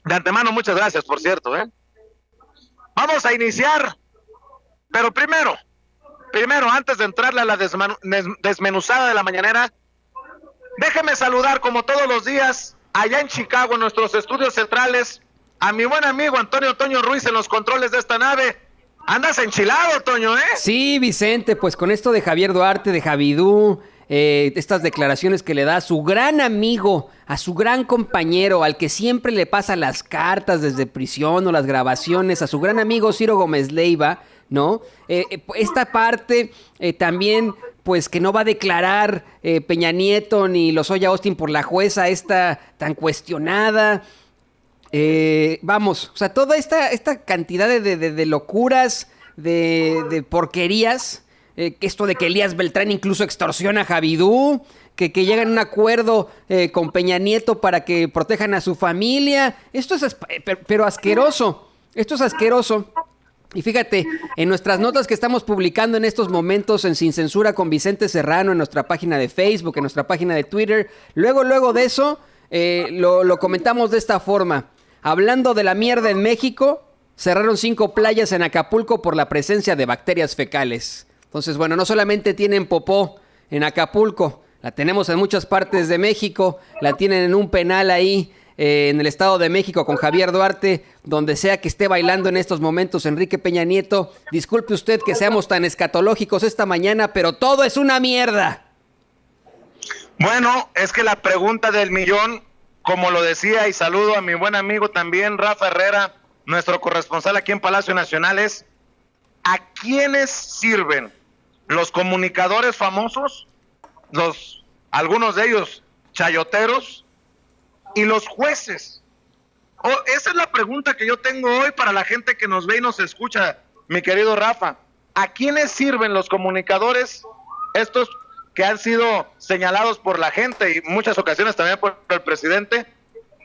De antemano, muchas gracias, por cierto, ¿eh? Vamos a iniciar, pero primero, antes de entrarle a la desmenuzada de la mañanera, déjeme saludar como todos los días, allá en Chicago, en nuestros estudios centrales, a mi buen amigo Antonio Toño Ruiz en los controles de esta nave. Andas enchilado, Toño, ¿eh? Sí, Vicente, pues con esto de Javier Duarte, de Javidú, estas declaraciones que le da a su gran amigo, a su gran compañero, al que siempre le pasa las cartas desde prisión o las grabaciones, a su gran amigo Ciro Gómez Leiva, ¿no? Esta parte también, pues que no va a declarar Peña Nieto ni Lozoya Austin por la jueza esta tan cuestionada. Vamos, o sea, toda esta cantidad de locuras, de porquerías, que esto de que Elías Beltrán incluso extorsiona a Javidú, que llegan a un acuerdo con Peña Nieto para que protejan a su familia, esto es pero asqueroso, esto es asqueroso. Y fíjate, en nuestras notas que estamos publicando en estos momentos en Sin Censura con Vicente Serrano, en nuestra página de Facebook, en nuestra página de Twitter, luego de eso, lo comentamos de esta forma. Hablando de la mierda en México, cerraron 5 playas en Acapulco por la presencia de bacterias fecales. Entonces, bueno, no solamente tienen popó en Acapulco, la tenemos en muchas partes de México, la tienen en un penal ahí en el Estado de México con Javier Duarte, donde sea que esté bailando en estos momentos Enrique Peña Nieto. Disculpe usted que seamos tan escatológicos esta mañana, pero todo es una mierda. Bueno, es que la pregunta del millón, como lo decía, y saludo a mi buen amigo también, Rafa Herrera, nuestro corresponsal aquí en Palacio Nacional, es ¿a quiénes sirven los comunicadores famosos, algunos de ellos chayoteros, y los jueces? Esa es la pregunta que yo tengo hoy para la gente que nos ve y nos escucha, mi querido Rafa. ¿A quiénes sirven los comunicadores estos que han sido señalados por la gente y muchas ocasiones también por el presidente?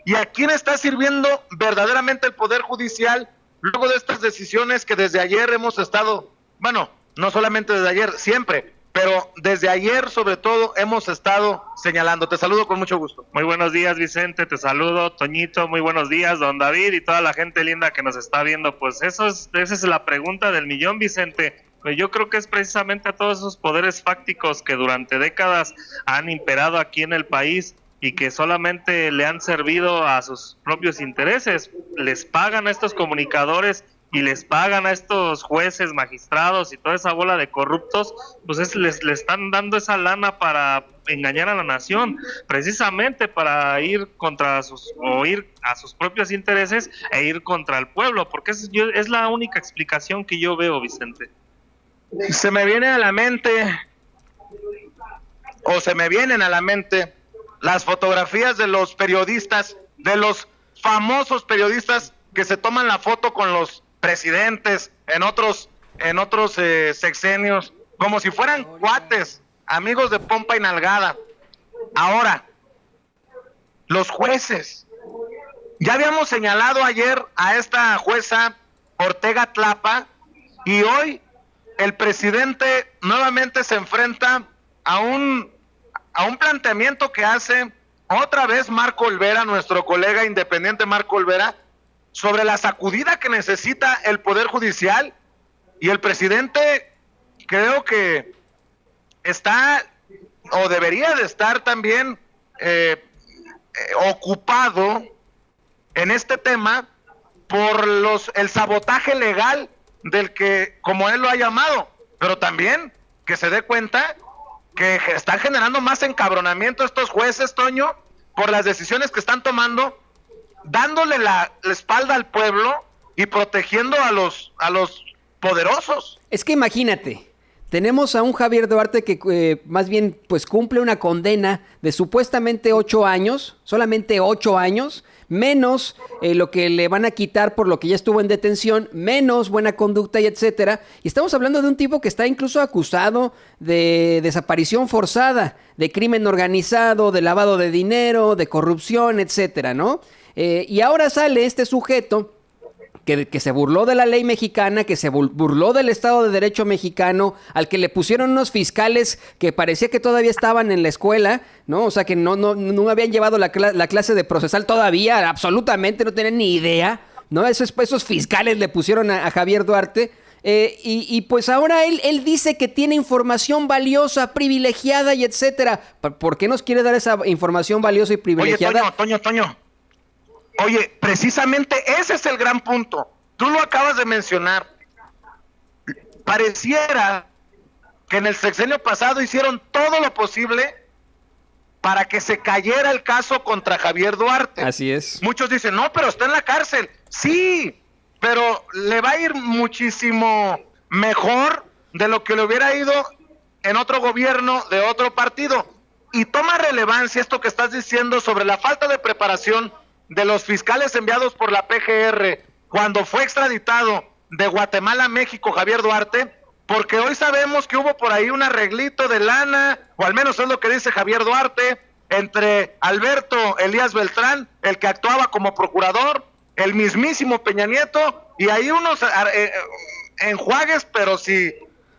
¿Y a quién está sirviendo verdaderamente el Poder Judicial luego de estas decisiones que desde ayer hemos estado, bueno, no solamente desde ayer, siempre, pero desde ayer sobre todo hemos estado señalando? Te saludo con mucho gusto. Muy buenos días, Vicente, te saludo, Toñito, muy buenos días, don David y toda la gente linda que nos está viendo. Pues esa es la pregunta del millón, Vicente. Pues yo creo que es precisamente a todos esos poderes fácticos que durante décadas han imperado aquí en el país y que solamente le han servido a sus propios intereses. Les pagan a estos comunicadores y les pagan a estos jueces, magistrados y toda esa bola de corruptos, pues les están dando esa lana para engañar a la nación, precisamente para ir a sus propios intereses e ir contra el pueblo, porque es la única explicación que yo veo, Vicente. Se me viene a la mente, o se me vienen a la mente, las fotografías de los periodistas, de los famosos periodistas que se toman la foto con los presidentes en otros sexenios, como si fueran cuates, amigos de pompa y nalgada. Ahora, los jueces. Ya habíamos señalado ayer a esta jueza Ortega Tlapa y hoy el presidente nuevamente se enfrenta a un planteamiento que hace otra vez Marco Olvera, nuestro colega independiente Marco Olvera, sobre la sacudida que necesita el Poder Judicial. Y el presidente creo que está o debería de estar también ocupado en este tema por el sabotaje legal del que, como él lo ha llamado, pero también que se dé cuenta que están generando más encabronamiento estos jueces, Toño, por las decisiones que están tomando, dándole la espalda al pueblo y protegiendo a los poderosos. Es que imagínate, tenemos a un Javier Duarte que más bien pues cumple una condena de supuestamente 8 años, solamente 8 años, menos lo que le van a quitar por lo que ya estuvo en detención, menos buena conducta y etcétera. Y estamos hablando de un tipo que está incluso acusado de desaparición forzada, de crimen organizado, de lavado de dinero, de corrupción, etcétera, ¿no? Y ahora sale este sujeto que se burló de la ley mexicana, que se burló del Estado de Derecho mexicano, al que le pusieron unos fiscales que parecía que todavía estaban en la escuela, ¿no? O sea, que no habían llevado la clase de procesal todavía, absolutamente, no tenían ni idea, ¿no? Esos fiscales le pusieron a Javier Duarte. Y pues ahora él dice que tiene información valiosa, privilegiada y etcétera. ¿Por qué nos quiere dar esa información valiosa y privilegiada? Oye, Toño. Oye, precisamente ese es el gran punto. Tú lo acabas de mencionar. Pareciera que en el sexenio pasado hicieron todo lo posible para que se cayera el caso contra Javier Duarte. Así es. Muchos dicen, no, pero está en la cárcel. Sí, pero le va a ir muchísimo mejor de lo que le hubiera ido en otro gobierno de otro partido. Y toma relevancia esto que estás diciendo sobre la falta de preparación de los fiscales enviados por la PGR cuando fue extraditado de Guatemala a México Javier Duarte, porque hoy sabemos que hubo por ahí un arreglito de lana, o al menos es lo que dice Javier Duarte, entre Alberto Elías Beltrán, el que actuaba como procurador, el mismísimo Peña Nieto, y hay unos enjuagues, pero sí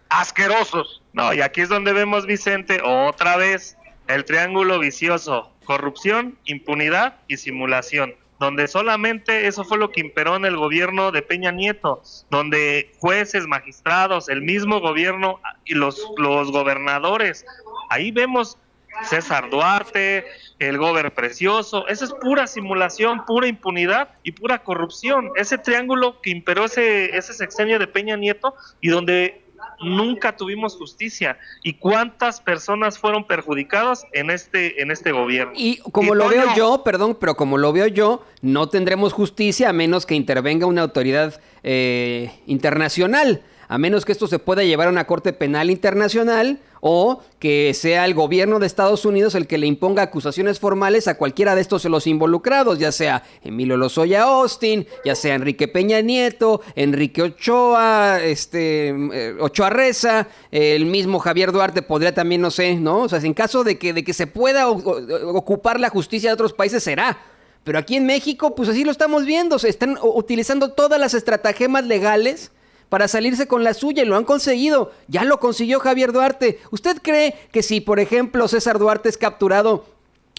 asquerosos. No, y aquí es donde vemos, Vicente, otra vez el triángulo vicioso: corrupción, impunidad y simulación, donde solamente eso fue lo que imperó en el gobierno de Peña Nieto, donde jueces, magistrados, el mismo gobierno y los gobernadores, ahí vemos César Duarte, el gober precioso, eso es pura simulación, pura impunidad y pura corrupción, ese triángulo que imperó ese sexenio de Peña Nieto y donde nunca tuvimos justicia. ¿Y cuántas personas fueron perjudicadas en este gobierno? Y como lo veo yo, perdón, pero como lo veo yo, no tendremos justicia a menos que intervenga una autoridad internacional, a menos que esto se pueda llevar a una corte penal internacional o que sea el gobierno de Estados Unidos el que le imponga acusaciones formales a cualquiera de estos los involucrados, ya sea Emilio Lozoya Austin, ya sea Enrique Peña Nieto, Enrique Ochoa, Ochoa Reza, el mismo Javier Duarte podría también, no sé, ¿no? O sea, en caso de que se pueda ocupar la justicia de otros países será. Pero aquí en México, pues así lo estamos viendo, se están utilizando todas las estratagemas legales para salirse con la suya y lo han conseguido. Ya lo consiguió Javier Duarte. ¿Usted cree que si, por ejemplo, César Duarte es capturado,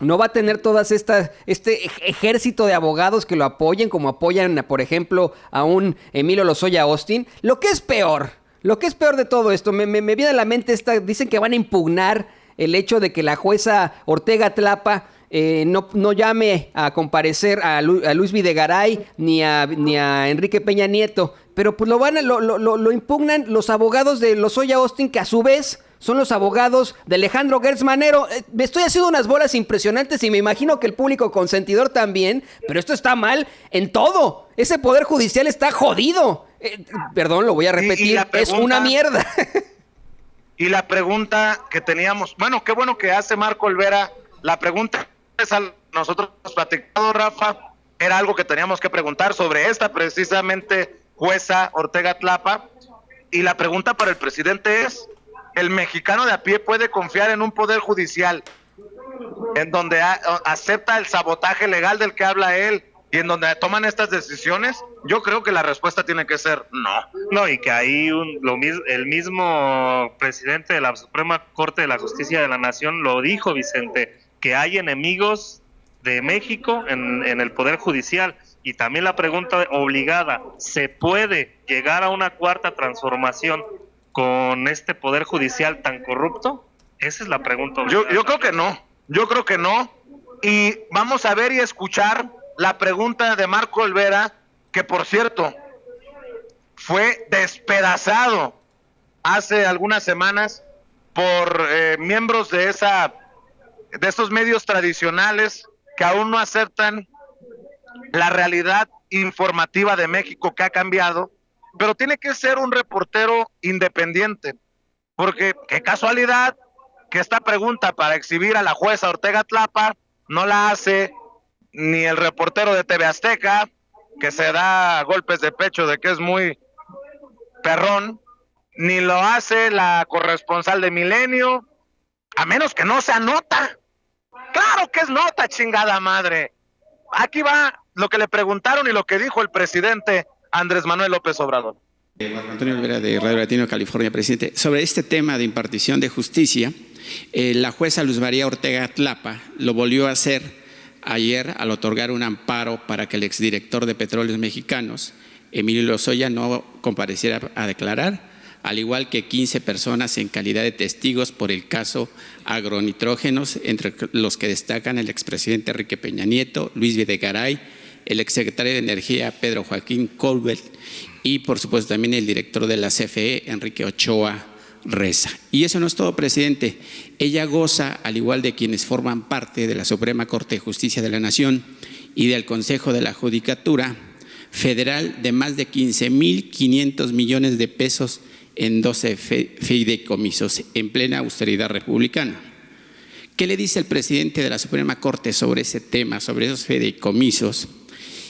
no va a tener todas este ejército de abogados que lo apoyen, como apoyan, por ejemplo, a un Emilio Lozoya Austin? Lo que es peor de todo esto, me viene a la mente dicen que van a impugnar el hecho de que la jueza Ortega Tlapa no llame a comparecer a Luis Videgaray ni a Enrique Peña Nieto, pero pues lo impugnan los abogados de Lozoya Austin, que a su vez son los abogados de Alejandro Gertz Manero. Me estoy haciendo unas bolas impresionantes y me imagino que el público consentidor también, pero esto está mal en todo. Ese poder judicial está jodido. Perdón, lo voy a repetir, es una mierda. Y la pregunta que teníamos, bueno, qué bueno que hace Marco Olvera, la pregunta es nosotros platicado, Rafa, era algo que teníamos que preguntar sobre esta precisamente jueza Ortega Tlapa, y la pregunta para el presidente es: ¿el mexicano de a pie puede confiar en un poder judicial en donde acepta el sabotaje legal del que habla él y en donde toman estas decisiones? Yo creo que la respuesta tiene que ser no. No, y que ahí el mismo presidente de la Suprema Corte de la Justicia de la Nación lo dijo, Vicente, que hay enemigos de México en el Poder Judicial. Y también la pregunta obligada: ¿se puede llegar a una cuarta transformación con este Poder Judicial tan corrupto? Esa es la pregunta obligada. Yo creo que no, y vamos a ver y escuchar la pregunta de Marco Olvera, que por cierto fue despedazado hace algunas semanas por miembros de estos medios tradicionales que aún no aceptan la realidad informativa de México, que ha cambiado, pero tiene que ser un reportero independiente, porque qué casualidad que esta pregunta para exhibir a la jueza Ortega Tlapa no la hace ni el reportero de TV Azteca, que se da golpes de pecho de que es muy perrón, ni lo hace la corresponsal de Milenio, a menos que no sea nota. Claro que es nota, chingada madre. Aquí va lo que le preguntaron y lo que dijo el presidente Andrés Manuel López Obrador. Marco Antonio Olvera de Radio Latino, California, presidente. Sobre este tema de impartición de justicia, la jueza Luz María Ortega Tlapa lo volvió a hacer ayer al otorgar un amparo para que el exdirector de Petróleos Mexicanos, Emilio Lozoya, no compareciera a declarar, al igual que 15 personas en calidad de testigos por el caso agronitrógenos, entre los que destacan el expresidente Enrique Peña Nieto, Luis Videgaray, el exsecretario de Energía Pedro Joaquín Colbert y, por supuesto, también el director de la CFE, Enrique Ochoa Reza. Y eso no es todo, presidente. Ella goza, al igual de quienes forman parte de la Suprema Corte de Justicia de la Nación y del Consejo de la Judicatura Federal, de más de 15,500 millones de pesos en 12 fideicomisos en plena austeridad republicana. ¿Qué le dice el presidente de la Suprema Corte sobre ese tema, sobre esos fideicomisos?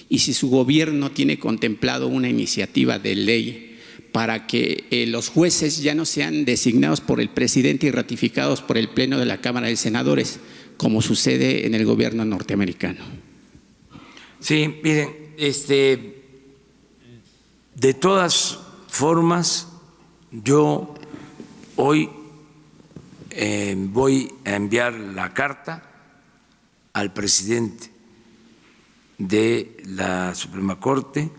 Y si su gobierno tiene contemplado una iniciativa de ley para que los jueces ya no sean designados por el presidente y ratificados por el Pleno de la Cámara de Senadores, como sucede en el gobierno norteamericano. Sí, miren, de todas formas, yo hoy voy a enviar la carta al presidente de la Suprema Corte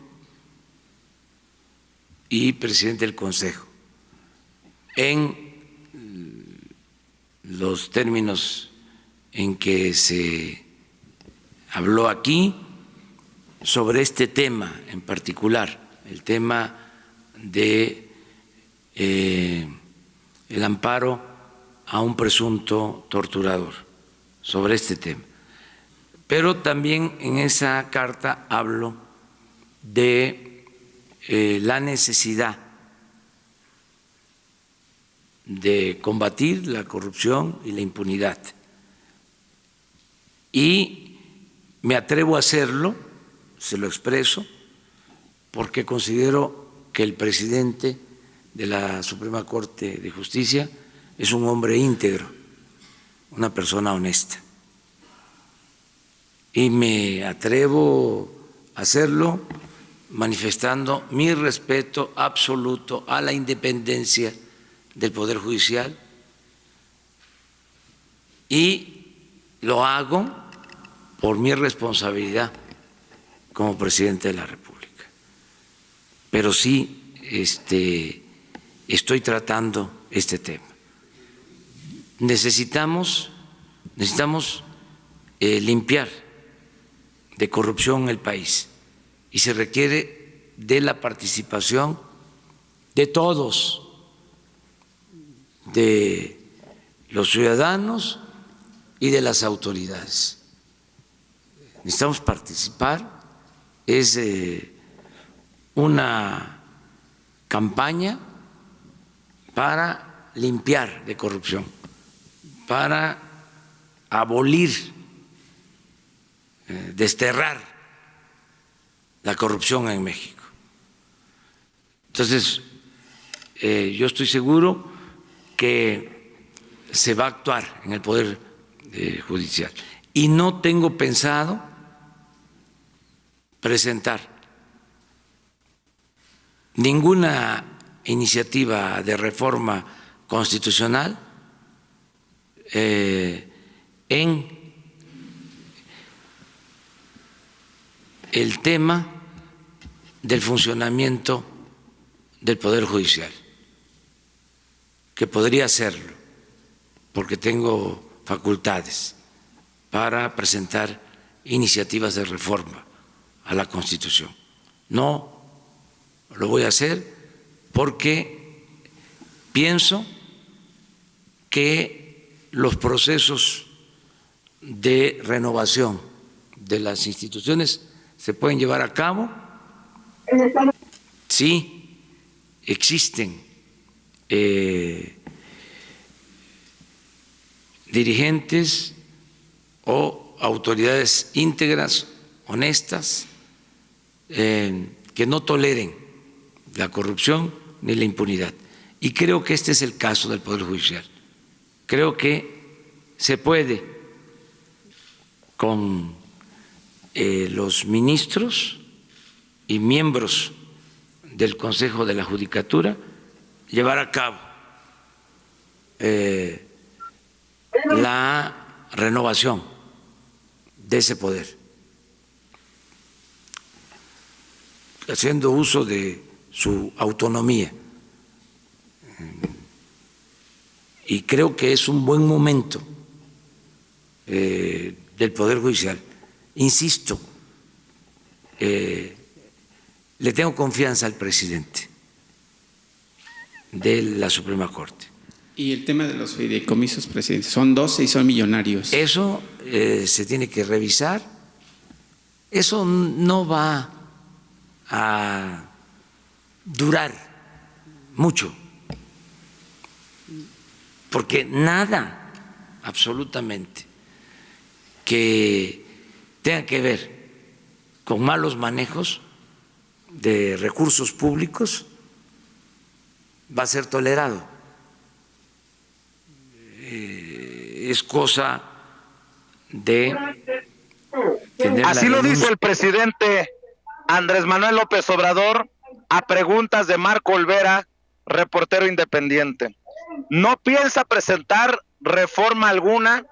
y presidente del Consejo en los términos en que se habló aquí sobre este tema en particular, el tema de el amparo a un presunto torturador, sobre este tema. Pero también en esa carta hablo de la necesidad de combatir la corrupción y la impunidad. Y me atrevo a hacerlo, se lo expreso, porque considero que el presidente de la Suprema Corte de Justicia es un hombre íntegro, una persona honesta. Y me atrevo a hacerlo manifestando mi respeto absoluto a la independencia del Poder Judicial, y lo hago por mi responsabilidad como presidente de la República. Pero sí estoy tratando este tema. Necesitamos limpiar de corrupción el país, y se requiere de la participación de todos, de los ciudadanos y de las autoridades. Necesitamos participar, es una campaña para limpiar de corrupción, para abolir, desterrar la corrupción en México. Entonces, yo estoy seguro que se va a actuar en el Poder Judicial, y no tengo pensado presentar ninguna iniciativa de reforma constitucional en el tema del funcionamiento del Poder Judicial, que podría hacerlo, porque tengo facultades para presentar iniciativas de reforma a la Constitución. No lo voy a hacer porque pienso que los procesos de renovación de las instituciones se pueden llevar a cabo si existen dirigentes o autoridades íntegras, honestas, que no toleren la corrupción ni la impunidad. Y creo que este es el caso del Poder Judicial. Creo que se puede, con los ministros y miembros del Consejo de la Judicatura llevar a cabo la renovación de ese poder, haciendo uso de su autonomía. Y creo que es un buen momento del Poder Judicial. Insisto, le tengo confianza al presidente de la Suprema Corte. Y el tema de los fideicomisos, presidente, son 12 y son millonarios. Eso se tiene que revisar. Eso no va a durar mucho, porque nada, absolutamente, que tenga que ver con malos manejos de recursos públicos va a ser tolerado. Es cosa de tener Así la lo dice denuncia. el presidente Andrés Manuel López Obrador a preguntas de Marco Olvera, reportero independiente. No piensa presentar reforma alguna,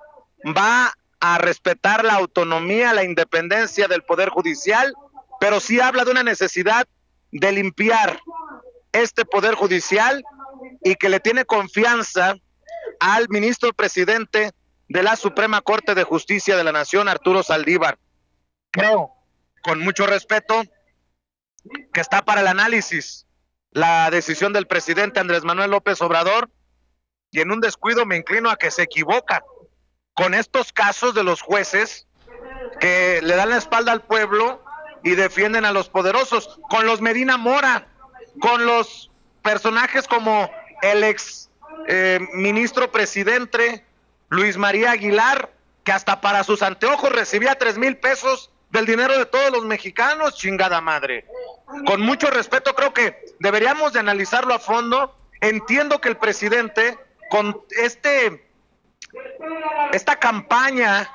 va a respetar la autonomía, la independencia del Poder Judicial, pero sí habla de una necesidad de limpiar este Poder Judicial y que le tiene confianza al ministro presidente de la Suprema Corte de Justicia de la Nación, Arturo Saldívar. Creo, con mucho respeto, que está para el análisis la decisión del presidente Andrés Manuel López Obrador, y en un descuido me inclino a que se equivoca con estos casos de los jueces que le dan la espalda al pueblo y defienden a los poderosos, con los Medina Mora, con los personajes como el ex ministro presidente Luis María Aguilar, que hasta para sus anteojos recibía 3,000 pesos del dinero de todos los mexicanos, chingada madre. Con mucho respeto, creo que deberíamos de analizarlo a fondo. Entiendo que el presidente, con esta campaña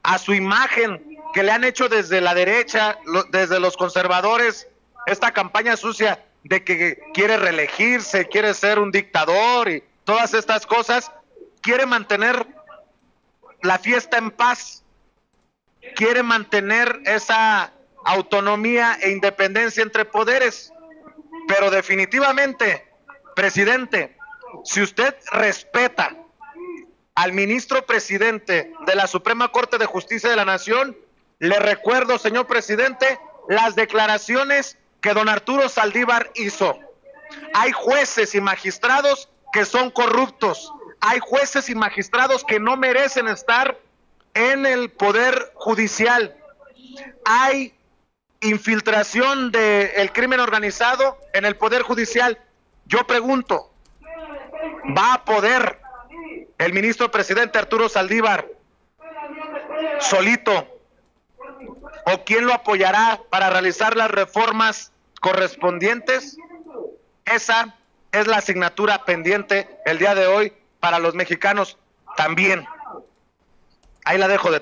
a su imagen que le han hecho desde la derecha, desde los conservadores, esta campaña sucia de que quiere reelegirse, quiere ser un dictador y todas estas cosas, quiere mantener la fiesta en paz, quiere mantener esa autonomía e independencia entre poderes, pero definitivamente, presidente, si usted respeta al ministro presidente de la Suprema Corte de Justicia de la Nación, le recuerdo, señor presidente, las declaraciones que don Arturo Saldívar hizo. Hay jueces y magistrados que son corruptos, hay jueces y magistrados que no merecen estar en el Poder Judicial, hay infiltración del crimen organizado en el Poder Judicial. Yo pregunto, ¿va a poder el ministro presidente Arturo Saldívar solito, o quién lo apoyará para realizar las reformas correspondientes? Esa es la asignatura pendiente el día de hoy para los mexicanos también. Ahí la dejo de